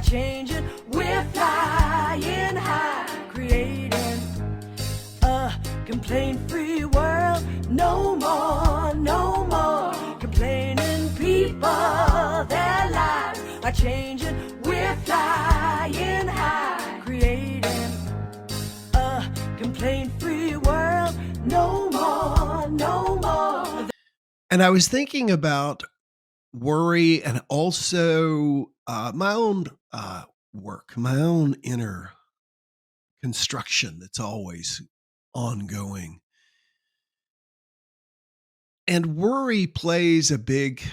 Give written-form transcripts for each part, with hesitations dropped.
changing. We're flying high, creating a complaint-free world. No more, no more complaining. People, their lives are changing. We're flying high, creating a complaint-free world. No more, no more. And I was thinking about worry and also my own work, my own inner construction that's always ongoing. And worry plays a big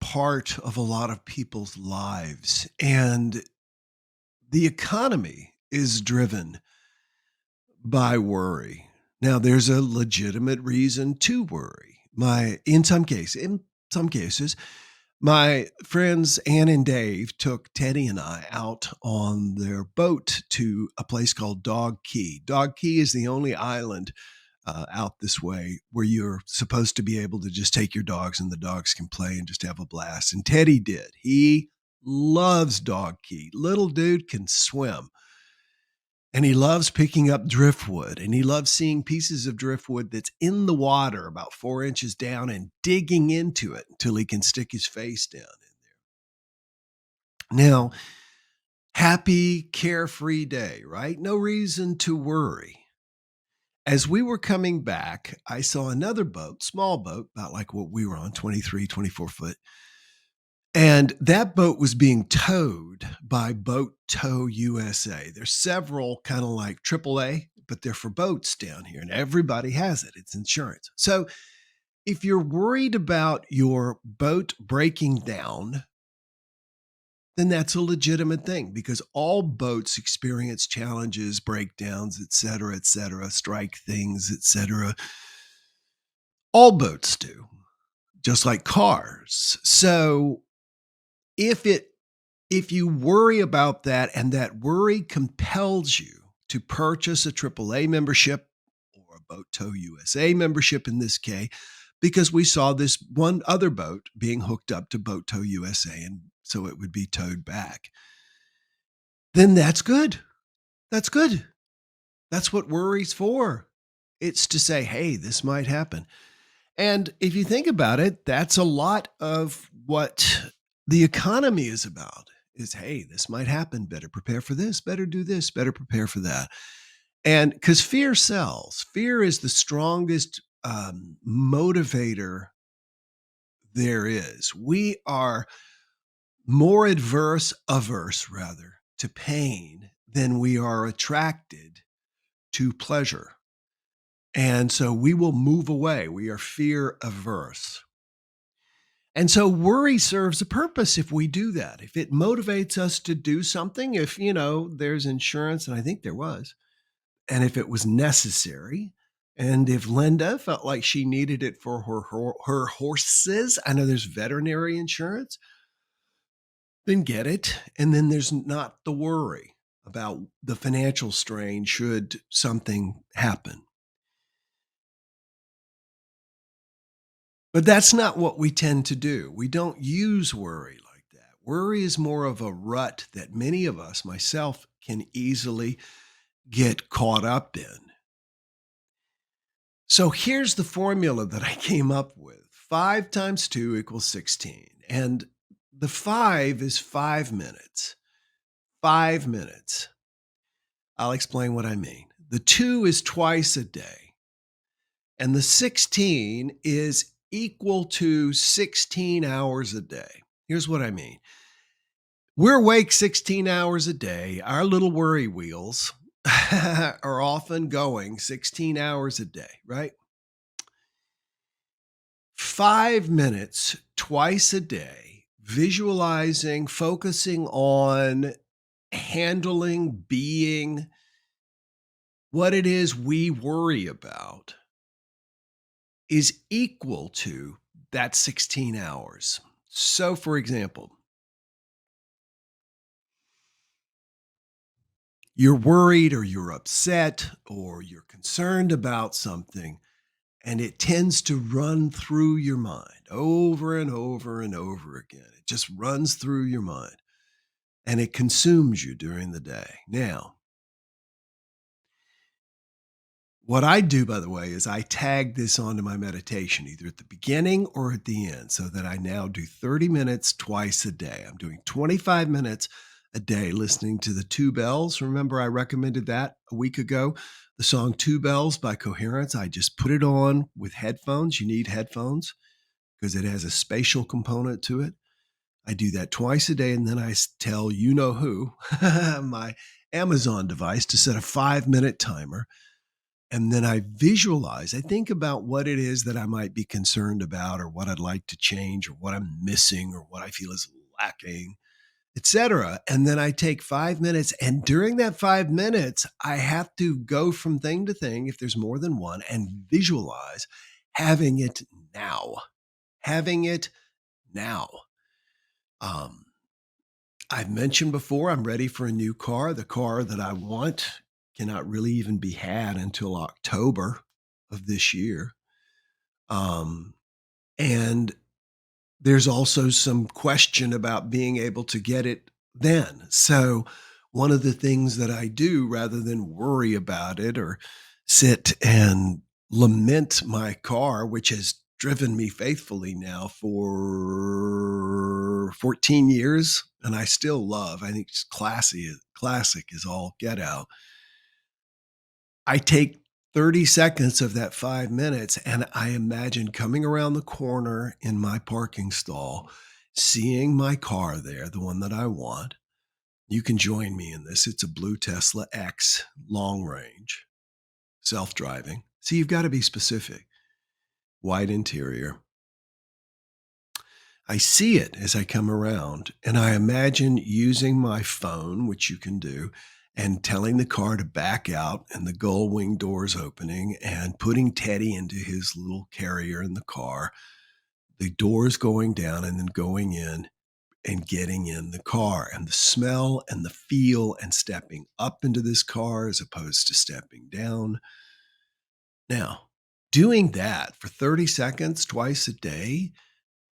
part of a lot of people's lives. And the economy is driven by worry. Now, there's a legitimate reason to worry. In some cases, my friends Ann and Dave took Teddy and I out on their boat to a place called Dog Key. Dog Key is the only island out this way where you're supposed to be able to just take your dogs and the dogs can play and just have a blast. And Teddy did. He loves Dog Key. Little dude can swim. And he loves picking up driftwood, and he loves seeing pieces of driftwood that's in the water about 4 inches down and digging into it until he can stick his face down in there. Now, happy, carefree day, right? No reason to worry. As we were coming back, I saw another boat, small boat, about like what we were on, 23, 24 foot. And that boat was being towed by Boat Tow USA. There's several kind of like AAA, but they're for boats down here, and everybody has it. It's insurance. So if you're worried about your boat breaking down, then that's a legitimate thing because all boats experience challenges, breakdowns, et cetera, strike things, et cetera. All boats do, just like cars. So if you worry about that and that worry compels you to purchase a AAA membership or a Boat Tow USA membership in this case, because we saw this one other boat being hooked up to Boat Tow USA and so it would be towed back, then that's good. That's good. That's what worry's for. It's to say, hey, this might happen. And if you think about it, that's a lot of what the economy is about is, hey, this might happen. Better prepare for this. Better do this. Better prepare for that. And because fear sells. Fear is the strongest motivator there is. We are more averse to pain than we are attracted to pleasure. And so we will move away. We are fear averse. And so worry serves a purpose if we do that. If it motivates us to do something, if, there's insurance, and I think there was, and if it was necessary, and if Linda felt like she needed it for her horses, I know there's veterinary insurance, then get it. And then there's not the worry about the financial strain should something happen. But that's not what we tend to do. We don't use worry like that. Worry is more of a rut that many of us, myself, can easily get caught up in. So here's the formula that I came up with. 5 times 2 equals 16. And the 5 is 5 minutes. 5 minutes. I'll explain what I mean. The 2 is twice a day. And the 16 is equal to 16 hours a day. Here's what I mean. We're awake 16 hours a day. Our little worry wheels are often going 16 hours a day, right? 5 minutes twice a day, visualizing, focusing on handling, being what it is we worry about is equal to that 16 hours. So, for example, you're worried or you're upset or you're concerned about something, and it tends to run through your mind over and over and over again. It just runs through your mind. and it consumes you during the day. Now, what I do, by the way, is I tag this onto my meditation either at the beginning or at the end so that I now do 30 minutes twice a day. I'm doing 25 minutes a day listening to the Two Bells. Remember, I recommended that a week ago. The song Two Bells by Coherence. I just put it on with headphones. You need headphones because it has a spatial component to it. I do that twice a day, and then I tell you know who, my Amazon device, to set a 5-minute timer. And then I visualize, I think about what it is that I might be concerned about or what I'd like to change or what I'm missing or what I feel is lacking, etc. And then I take 5 minutes. And during that 5 minutes, I have to go from thing to thing, if there's more than one, and visualize having it now. Having it now. Um, I've mentioned before, I'm ready for a new car. The car that I want cannot really even be had until October of this year. Um, and there's also some question about being able to get it then. So, one of the things that I do rather than worry about it or sit and lament my car, which has driven me faithfully now for 14 years, and I still love. I think it's classic is all get out. I take 30 seconds of that 5 minutes and I imagine coming around the corner in my parking stall, seeing my car there, the one that I want. You can join me in this. It's a blue Tesla X, long range, self driving. See, you've got to be specific. White interior. I see it as I come around, and I imagine using my phone, which you can do, and telling the car to back out and the gull wing doors opening and putting Teddy into his little carrier in the car, the doors going down and then going in and getting in the car, and the smell and the feel and stepping up into this car as opposed to stepping down. Now, doing that for 30 seconds twice a day,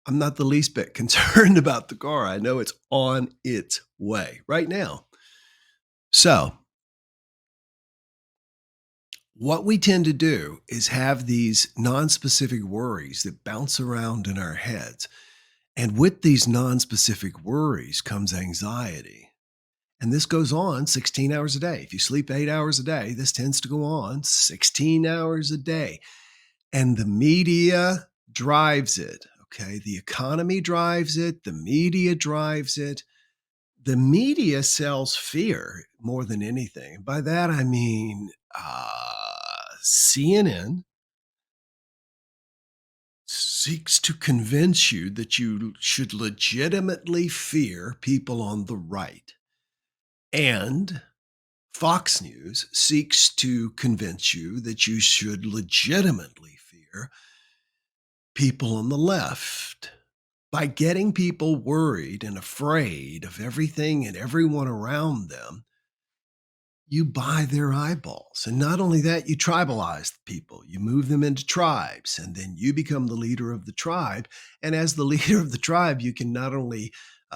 I'm not the least bit concerned about the car. I know it's on its way right now. So, what we tend to do is have these non-specific worries that bounce around in our heads. And with these non-specific worries comes anxiety. And this goes on 16 hours a day. If you sleep 8 hours a day, this tends to go on 16 hours a day. And the media drives it. Okay. The economy drives it. The media drives it. The media sells fear more than anything. By that, I mean CNN seeks to convince you that you should legitimately fear people on the right. And Fox News seeks to convince you that you should legitimately fear people on the left. By getting people worried and afraid of everything and everyone around them, you buy their eyeballs. And not only that, you tribalize the people. You move them into tribes, and then you become the leader of the tribe. And as the leader of the tribe, you can not only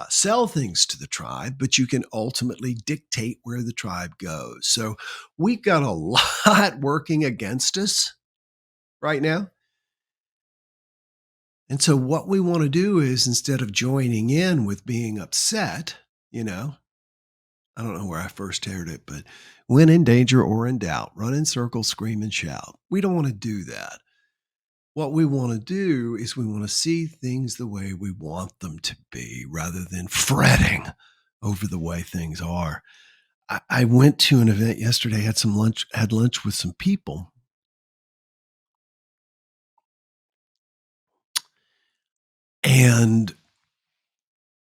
sell things to the tribe, but you can ultimately dictate where the tribe goes. So we've got a lot working against us right now. And so what we want to do is, instead of joining in with being upset, I don't know where I first heard it, but when in danger or in doubt, run in circles, scream and shout. We don't want to do that. What we want to do is we want to see things the way we want them to be rather than fretting over the way things are. I went to an event yesterday, had lunch with some people. And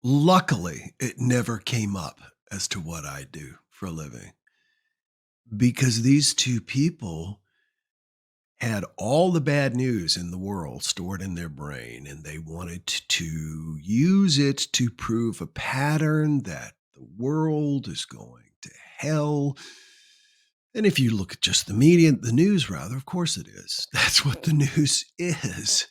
luckily, it never came up as to what I do for a living, because these two people had all the bad news in the world stored in their brain, and they wanted to use it to prove a pattern that the world is going to hell. And if you look at just the media, the news rather, of course it is. That's what the news is.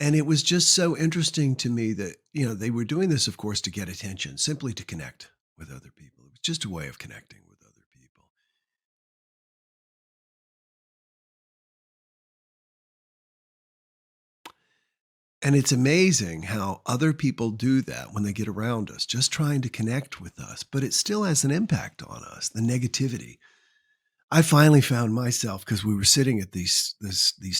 And it was just so interesting to me that, they were doing this, of course, to get attention, simply to connect with other people. It was just a way of connecting with other people. And it's amazing how other people do that when they get around us, just trying to connect with us, but it still has an impact on us, the negativity. I finally found myself, because we were sitting at these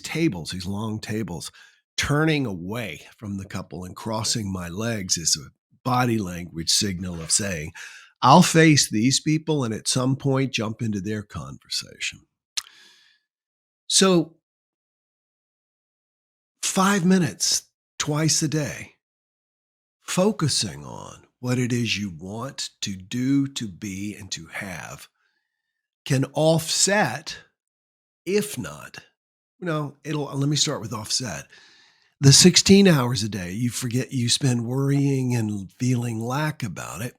tables, these long tables, turning away from the couple and crossing my legs as a body language signal of saying, I'll face these people and at some point jump into their conversation. So 5 minutes twice a day, focusing on what it is you want to do, to be, and to have can offset, if not, let me start with offset. The 16 hours a day you spend worrying and feeling lack about it.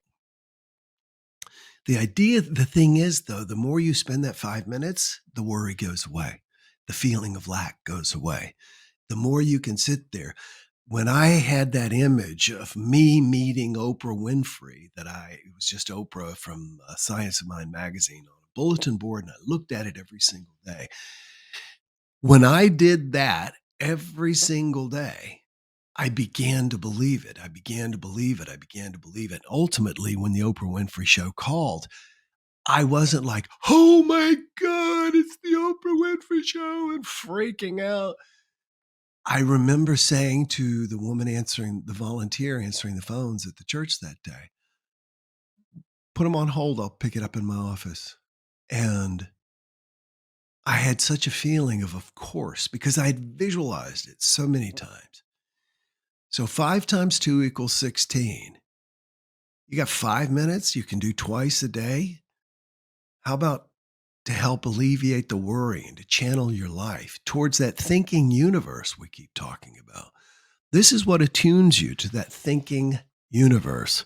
The thing is, though, the more you spend that 5 minutes, the worry goes away. The feeling of lack goes away. The more you can sit there. When I had that image of me meeting Oprah Winfrey, it was just Oprah from Science of Mind magazine on a bulletin board, and I looked at it every single day. When I did that every single day, I began to believe it. I began to believe it. I began to believe it. Ultimately, when the Oprah Winfrey Show called, I wasn't like, oh my God, it's the Oprah Winfrey Show, and freaking out. I remember saying to the volunteer answering the phones at the church that day, put them on hold, I'll pick it up in my office. And I had such a feeling of course, because I had visualized it so many times. So 5 times 2 equals 16. You got 5 minutes you can do twice a day. How about to help alleviate the worry and to channel your life towards that thinking universe we keep talking about? This is what attunes you to that thinking universe.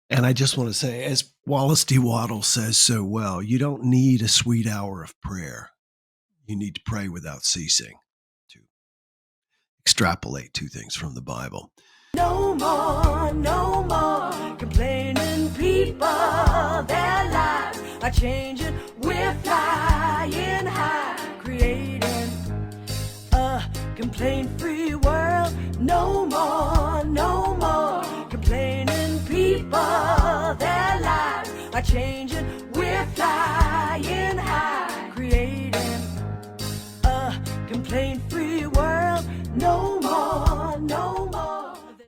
And I just want to say, as Wallace D. Waddle says so well, you don't need a sweet hour of prayer. You need to pray without ceasing, to extrapolate 2 things from the Bible. No more complaining people. Their lives are changing. We're flying high, creating a complaint-free world. No more complaining people. Their lives are changing. We're flying high, creating a complaint-free world. No